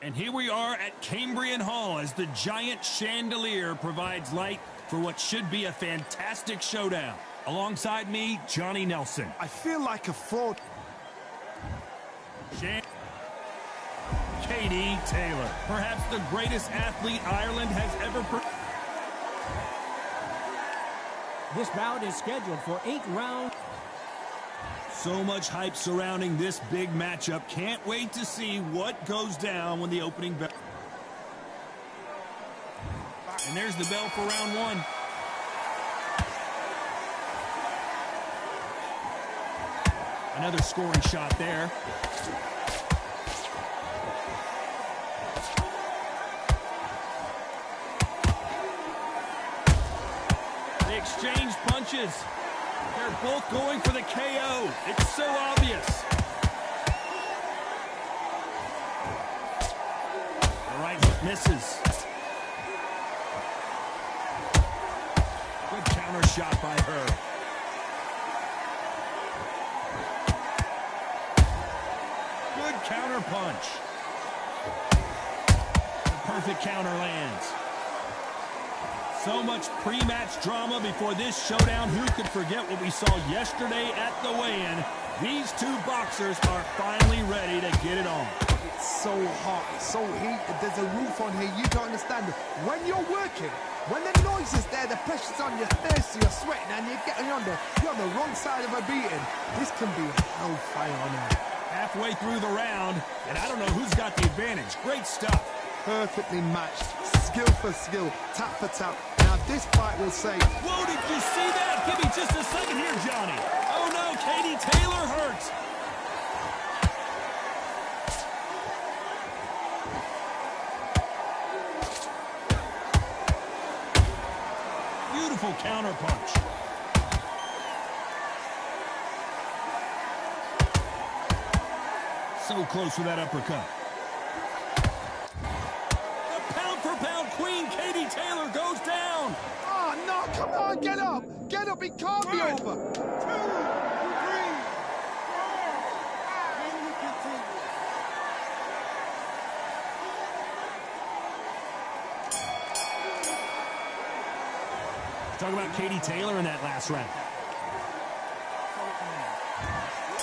And here we are at Cambrian Hall as the giant chandelier provides light for what should be a fantastic showdown. Alongside me, Johnny Nelson. I feel like a fraud. Katie Taylor, perhaps the greatest athlete Ireland has ever This bout is scheduled for 8 rounds. So much hype surrounding this big matchup. Can't wait to see what goes down when the opening bell. And there's the bell for round one. Another scoring shot there. They exchange punches. They're both going for the KO. It's so obvious. The right hook misses. Good counter shot by her. Good counter punch. The perfect counter lands. So much pre-match drama before this showdown. Who could forget what we saw yesterday at the weigh-in? These two boxers are finally ready to get it on. It's so hot, it's so heated. There's a roof on here. You don't understand it. When you're working, when the noise is there, the pressure's on, you're thirsty, you're sweating, and you're on the wrong side of a beating. This can be hellfire on air. Halfway through the round, and I don't know who's got the advantage. Great stuff. Perfectly matched, skill for skill, tap for tap. Now this fight will say, whoa, did you see that? Give me just a second here, Johnny. Oh no, Katie Taylor hurts. Beautiful counter punch. So close with that uppercut. Queen Katie Taylor goes down. Oh, no, come on, get up. Get up, it can't be over. 2, 3, 4, 5. Then we continue. Talk about Katie Taylor in that last round.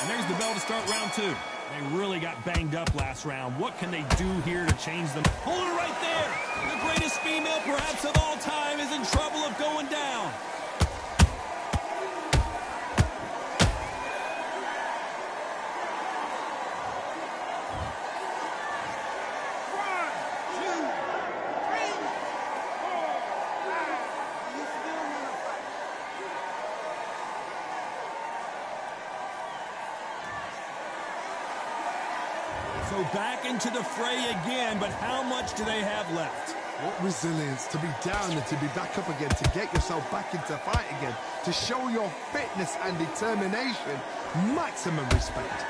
And there's the bell to start round two. They really got banged up last round. What can they do here to change them? Hold it right there. The greatest female perhaps of all time is in trouble of going down. So back into the fray again, but how much do they have left? What resilience to be down and to be back up again, to get yourself back into fight again, to show your fitness and determination. Maximum respect.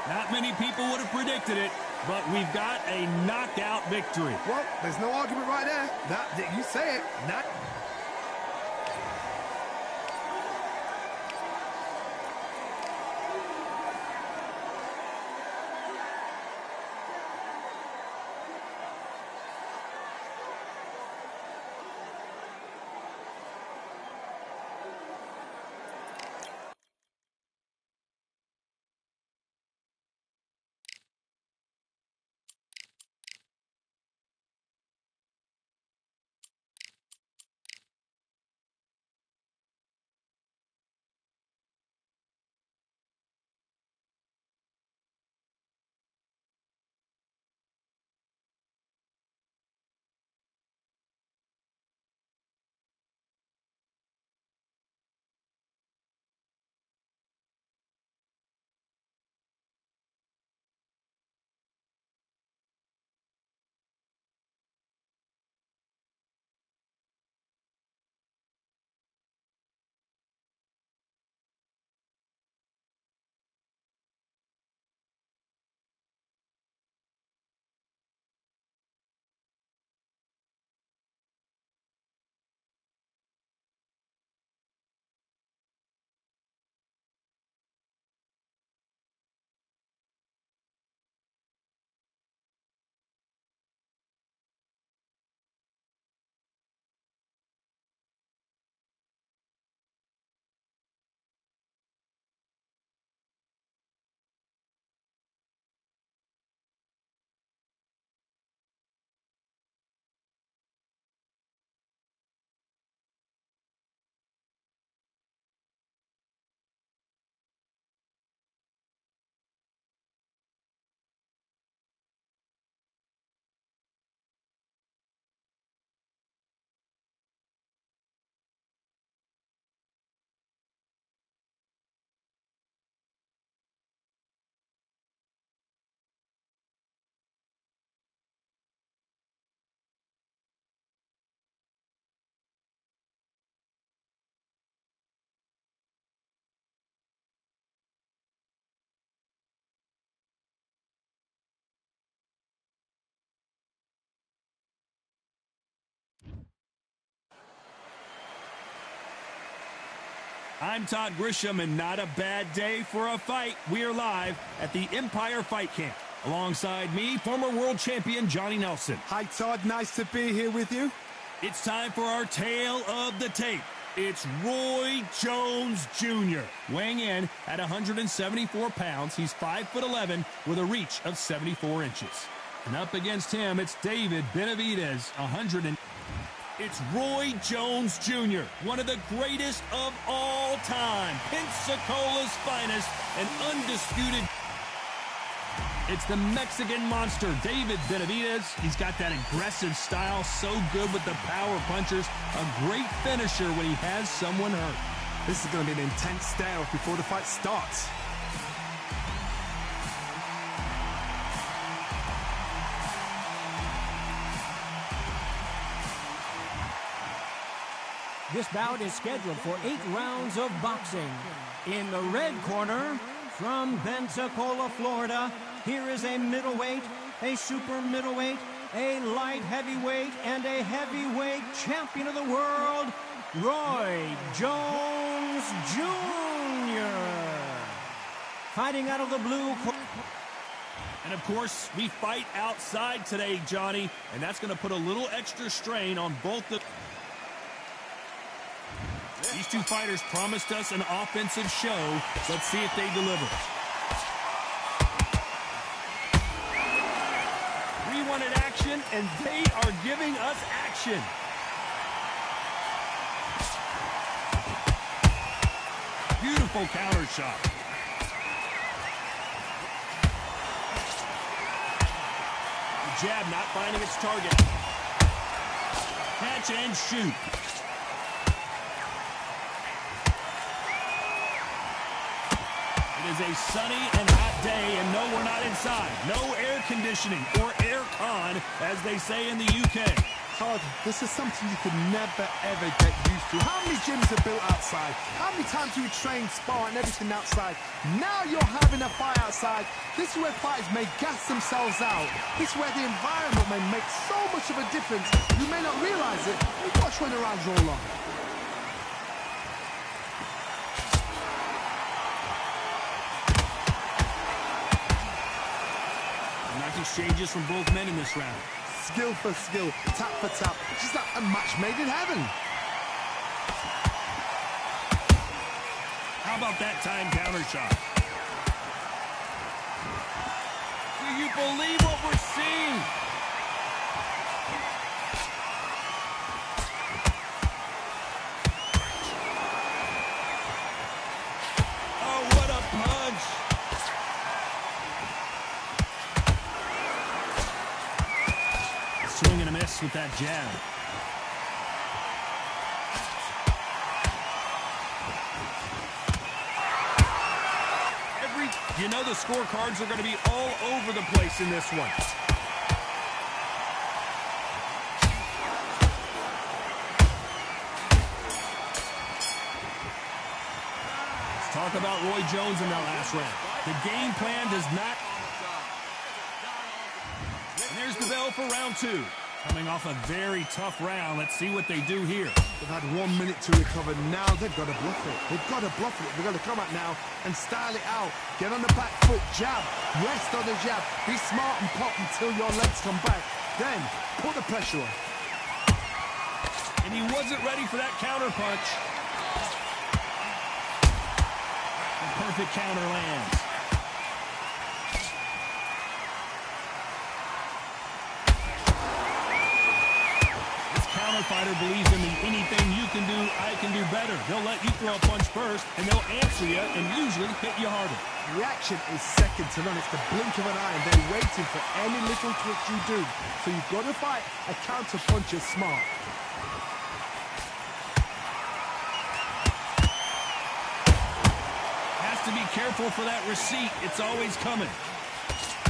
Not many people would have predicted it, but we've got a knockout victory. Well, there's no argument right there. You say it. I'm Todd Grisham, and not a bad day for a fight. We are live at the Empire Fight Camp. Alongside me, former world champion Johnny Nelson. Hi, Todd. Nice to be here with you. It's time for our tale of the tape. It's Roy Jones Jr. Weighing in at 174 pounds. He's 5'11" with a reach of 74 inches. And up against him, it's David Benavidez, It's Roy Jones Jr., one of the greatest of all time, Pensacola's finest, and undisputed. It's the Mexican monster, David Benavidez. He's got that aggressive style, so good with the power punchers, a great finisher when he has someone hurt. This is going to be an intense stare-off before the fight starts. This bout is scheduled for 8 rounds of boxing. In the red corner, from Pensacola, Florida, here is a middleweight, a super middleweight, a light heavyweight, and a heavyweight champion of the world, Roy Jones Jr. Fighting out of the blue corner. And, of course, we fight outside today, Johnny, and that's going to put a little extra strain on both the... These two fighters promised us an offensive show. Let's see if they deliver. We wanted action, and they are giving us action. Beautiful counter shot. The jab not finding its target. Catch and shoot. It is a sunny and hot day, and no, we're not inside. No air conditioning or air con, as they say in the UK. Todd, this is something you could never, ever get used to. How many gyms are built outside? How many times do we train, spar, and everything outside? Now you're having a fight outside. This is where fighters may gas themselves out. This is where the environment may make so much of a difference. You may not realize it. You watch when the rounds roll on. Exchanges from both men in this round. Skill for skill, tap for tap, just like a match made in heaven. How about that time counter shot? Do you believe what we're seeing? Oh, what a punch! Swing and a miss with that jab. You know the scorecards are going to be all over the place in this one. Let's talk about Roy Jones in that last round. The game plan does not... And there's the bell for round 2. Coming off a very tough round. Let's see what they do here. They've had 1 minute to recover. Now they've got to bluff it. They've got to bluff it. They've got to come out now and style it out. Get on the back foot, jab, rest on the jab. Be smart and pop until your legs come back. Then put the pressure on. And he wasn't ready for that counter punch. The perfect counter lands. Fighter believes in the anything you can do, I can do better. They'll let you throw a punch first, and they'll answer you and usually hit you harder. Reaction is second to none. It's the blink of an eye, and they're waiting for any little twitch you do. So you've got to fight a counter puncher smart. Has to be careful for that receipt. It's always coming.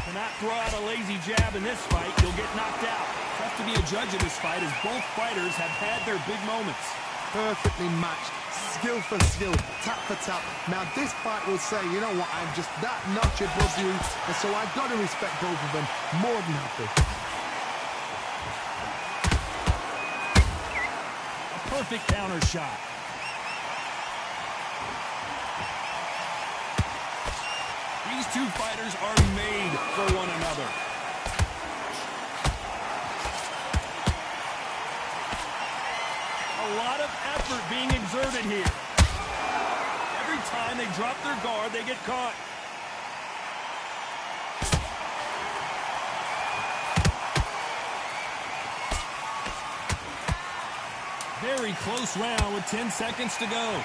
Cannot throw out a lazy jab in this fight. You'll get knocked out. Tough to be a judge of this fight as both fighters have had their big moments. Perfectly matched, skill for skill, tap for tap. Now this fight will say, you know what, I'm just that notch above you, and so I've got to respect both of them more than happy. A perfect counter shot. two fighters are made for one another. A lot of effort being exerted here. Every time they drop their guard, they get caught. Very close round with 10 seconds to go.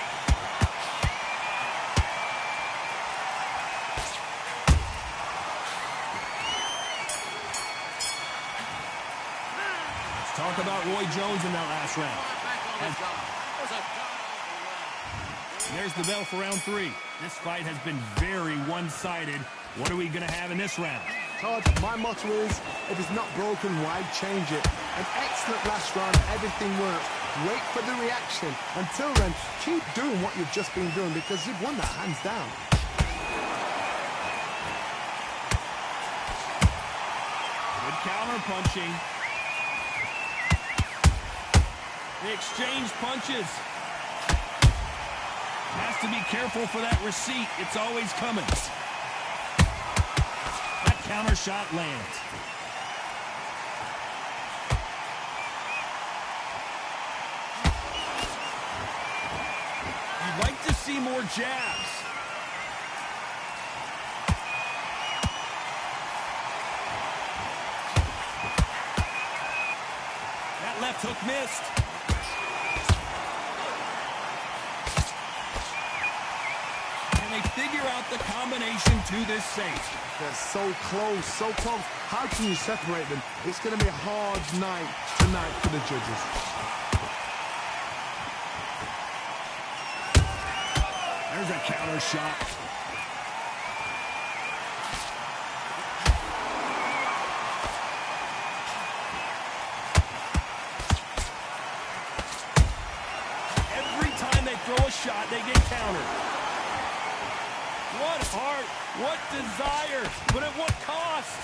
Let's talk about Roy Jones in that last round. There's the bell for round 3. This fight has been very one-sided. What are we going to have in this round? Todd, my motto is, if it's not broken, why change it? An excellent last round, everything worked. Wait for the reaction. Until then, keep doing what you've just been doing because you've won that hands down. Good counter punching. They exchange punches. Has to be careful for that receipt. It's always coming. That counter shot lands. You'd like to see more jabs. That left hook missed. They figure out the combination to this safe. They're so close, so close. How can you separate them? It's going to be a hard night tonight for the judges. There's a counter shot. Every time they throw a shot, they get countered. What heart, what desire, but at what cost?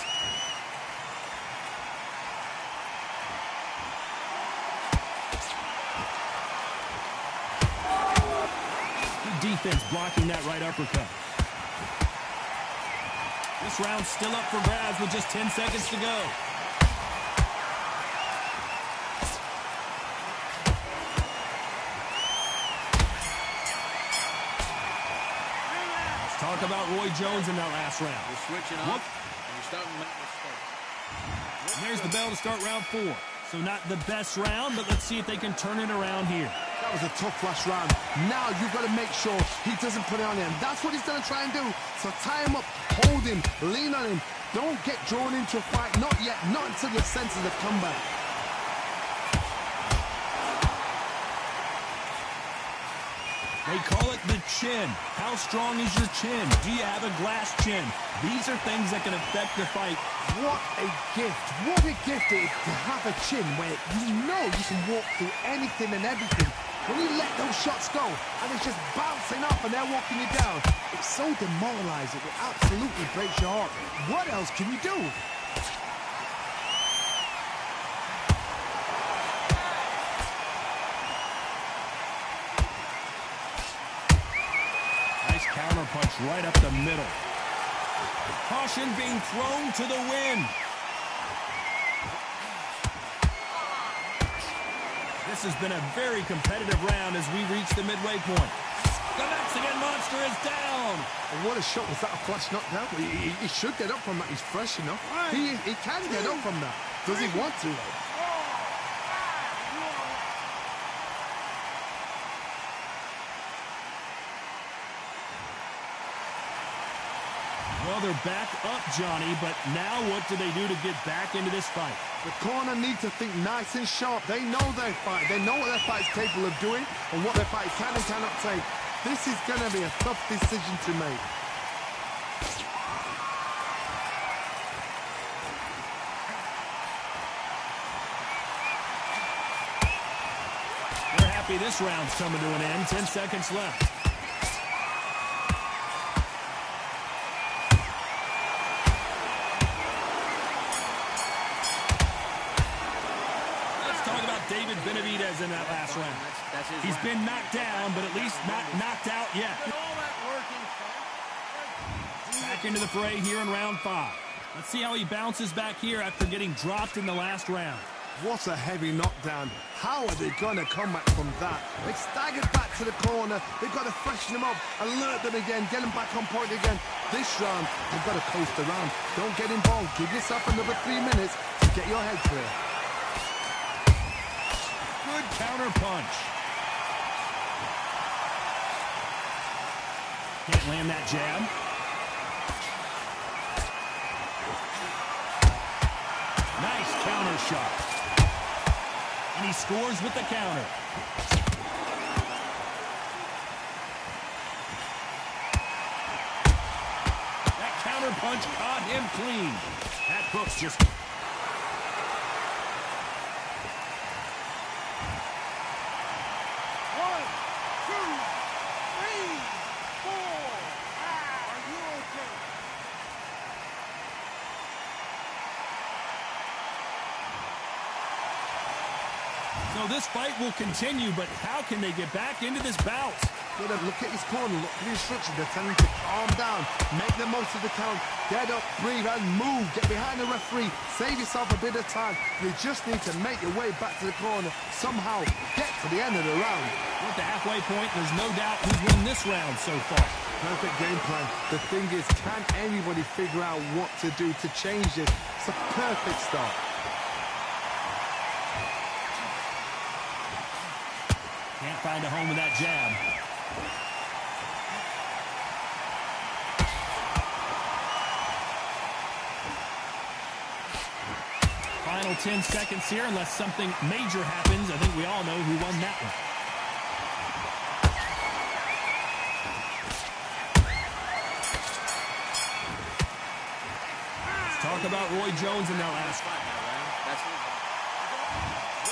Good defense blocking that right uppercut. This round's still up for grabs with just 10 seconds to go. Talk about Roy Jones in that last round. You're switching off, and you're starting to make mistakes. And there's the bell to start round 4. So not the best round, but let's see if they can turn it around here. That was a tough last round. Now you've got to make sure he doesn't put it on him. That's what he's going to try and do. So tie him up, hold him, lean on him. Don't get drawn into a fight. Not yet. Not until your senses have come back. They call it the chin. How strong is your chin? Do you have a glass chin? These are things that can affect the fight. What a gift. What a gift it is to have a chin where you know you can walk through anything and everything. When you let those shots go and it's just bouncing off and they're walking you down, it's so demoralizing. It absolutely breaks your heart. What else can you do? Counter punch right up the middle. Caution being thrown to the wind. This has been a very competitive round as we reach the midway point. The Mexican monster is down. And what a shot. Was that a flash knockdown? He should get up from that. He's fresh enough. He can get up from that. Does he want to? Well, they're back up, Johnny, but now what do they do to get back into this fight? The corner needs to think nice and sharp. They know their fight. They know what their fight's capable of doing and what their fight can and cannot take. This is going to be a tough decision to make. They're happy this round's coming to an end. 10 seconds left. David Benavidez in that last round. He's been knocked down, but at least not knocked out yet. All that working. Back back into the fray here in round 5. Let's see how he bounces back here after getting dropped in the last round. What a heavy knockdown. How are they going to come back from that? They staggered back to the corner. They've got to freshen them up, alert them again, get them back on point again. This round, they've got to coast around. Don't get involved. Give yourself another 3 minutes to get your head clear. Good counter punch. Can't land that jab. Nice counter shot. And he scores with the counter. That counter punch caught him clean. That hook's just... So this fight will continue, but how can they get back into this bout? Look at his corner, look at the instructions. They're telling him to calm down, make the most of the count, get up, breathe, and move. Get behind the referee, save yourself a bit of time. You just need to make your way back to the corner, somehow get to the end of the round. At the halfway point, there's no doubt who's won this round so far. Perfect game plan. The thing is, can anybody figure out what to do to change this? It's a perfect start. Can't find a home with that jab. Final 10 seconds here, unless something major happens. I think we all know who won that one. Let's talk about Roy Jones in their last fight.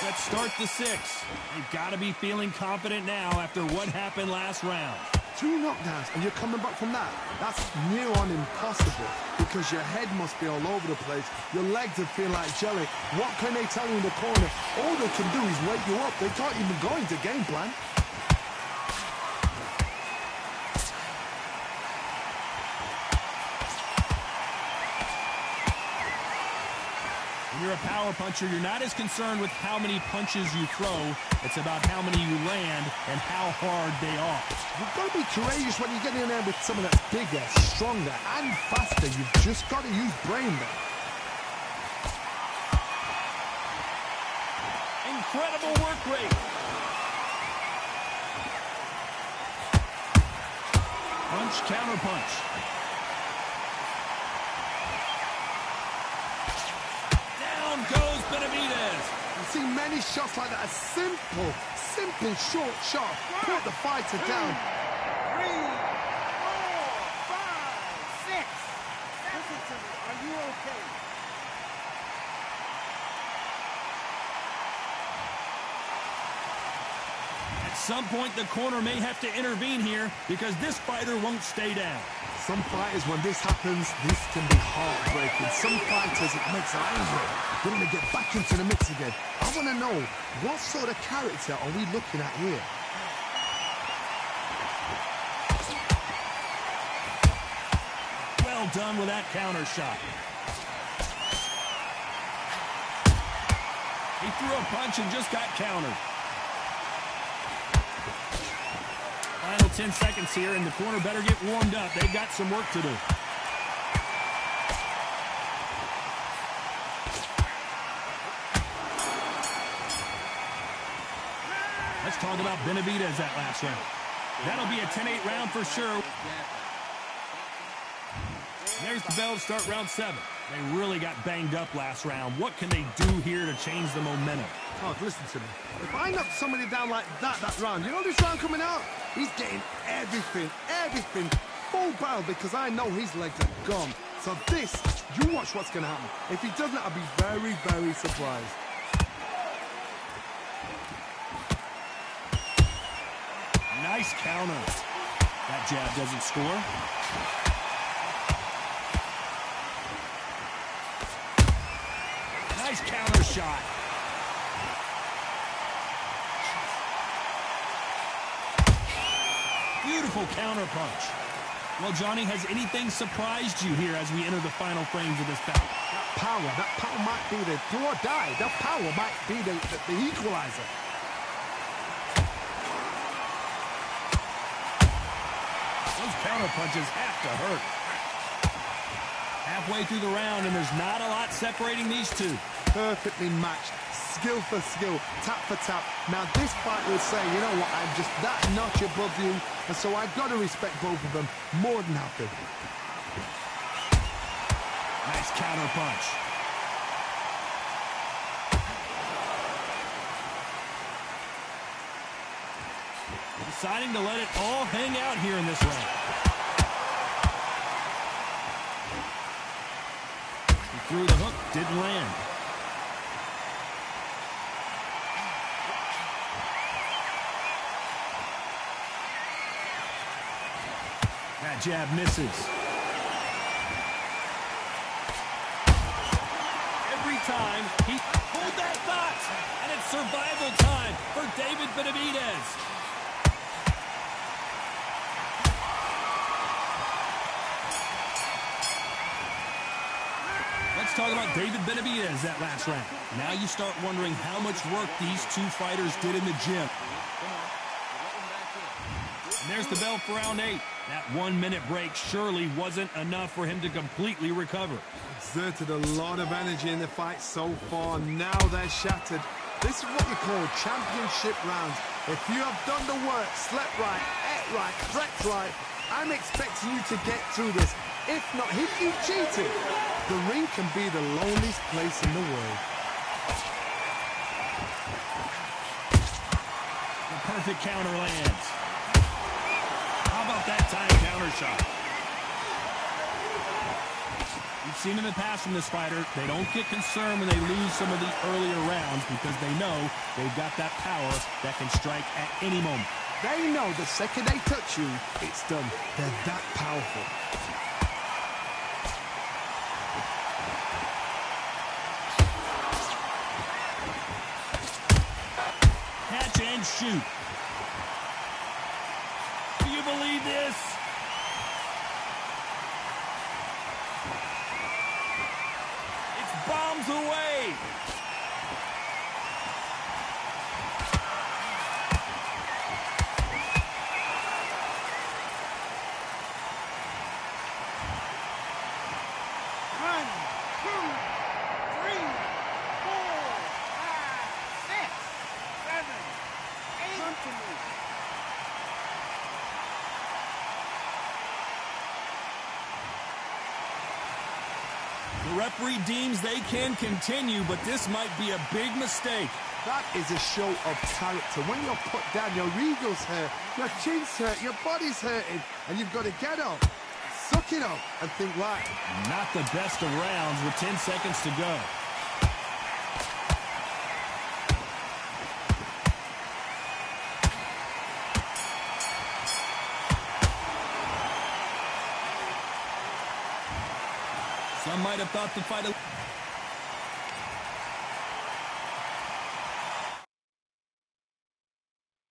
Let's start the 6. They've got to be feeling confident now after what happened last round. 2 knockdowns and you're coming back from that. That's near on impossible because your head must be all over the place. Your legs are feeling like jelly. What can they tell you in the corner? All they can do is wake you up. They can't even go into game plan. When you're a power puncher, you're not as concerned with how many punches you throw. It's about how many you land and how hard they are. You've got to be courageous when you get in there with someone that's bigger, stronger, and faster. You've just got to use brain there. Incredible work rate. Punch, counter punch. Goes Benavidez. You've seen many shots like that. A simple short shot put the fighter down. 3, 4, 5, 6. Listen to me. Are you okay? At some point, the corner may have to intervene here because this fighter won't stay down. Some fighters, when this happens, this can be heartbreaking. Some fighters, it makes them angry. They want to get back into the mix again. I want to know, what sort of character are we looking at here? Well done with that counter shot. He threw a punch and just got countered. Final 10 seconds here, and the corner better get warmed up. They've got some work to do. Let's talk about Benavidez that last round. That'll be a 10-8 round for sure. There's the bell to start round 7. They really got banged up last round. What can they do here to change the momentum? Oh, listen to me. If I knock somebody down like that round, you know this round coming out? He's getting everything, full barrel because I know his legs are gone. So this, you watch what's going to happen. If he doesn't, I'll be very, very surprised. Nice counter. That jab doesn't score. Nice counter shot. Beautiful counter punch. Well, Johnny, has anything surprised you here as we enter the final frames of this bout? That power might be the do or die. That power might be the equalizer. Those counter punches have to hurt. Halfway through the round, and there's not a lot separating these two. Perfectly matched, skill for skill, tap for tap. Now this fight will say, you know what, I'm just that notch above you, and so I've got to respect both of them more than happy. Nice counter punch. Deciding to let it all hang out here in this round. He threw the hook, didn't land. That jab misses. Every time he hold that thought, and it's survival time for David Benavidez. Let's talk about David Benavidez that last round. Now you start wondering how much work these two fighters did in the gym. And there's the bell for round 8. That 1-minute break surely wasn't enough for him to completely recover. Exerted a lot of energy in the fight so far. Now they're shattered. This is what you call championship rounds. If you have done the work, slept right, ate right, slept right, I'm expecting you to get through this. If not, if you cheated, the ring can be the loneliest place in the world. The perfect counter lands. How about that time counter shot? We've seen in the past from this fighter, they don't get concerned when they lose some of the earlier rounds because they know they've got that power that can strike at any moment. They know the second they touch you, it's done. They're that powerful. Catch and shoot. Do you believe this? It's bombs away. The referee deems they can continue, but this might be a big mistake. That is a show of character. When you're put down, your ego's hurt, your chin's hurt, your body's hurting, and you've got to get up, suck it up, and think, right. Not the best of rounds with 10 seconds to go. Some might have thought the fight...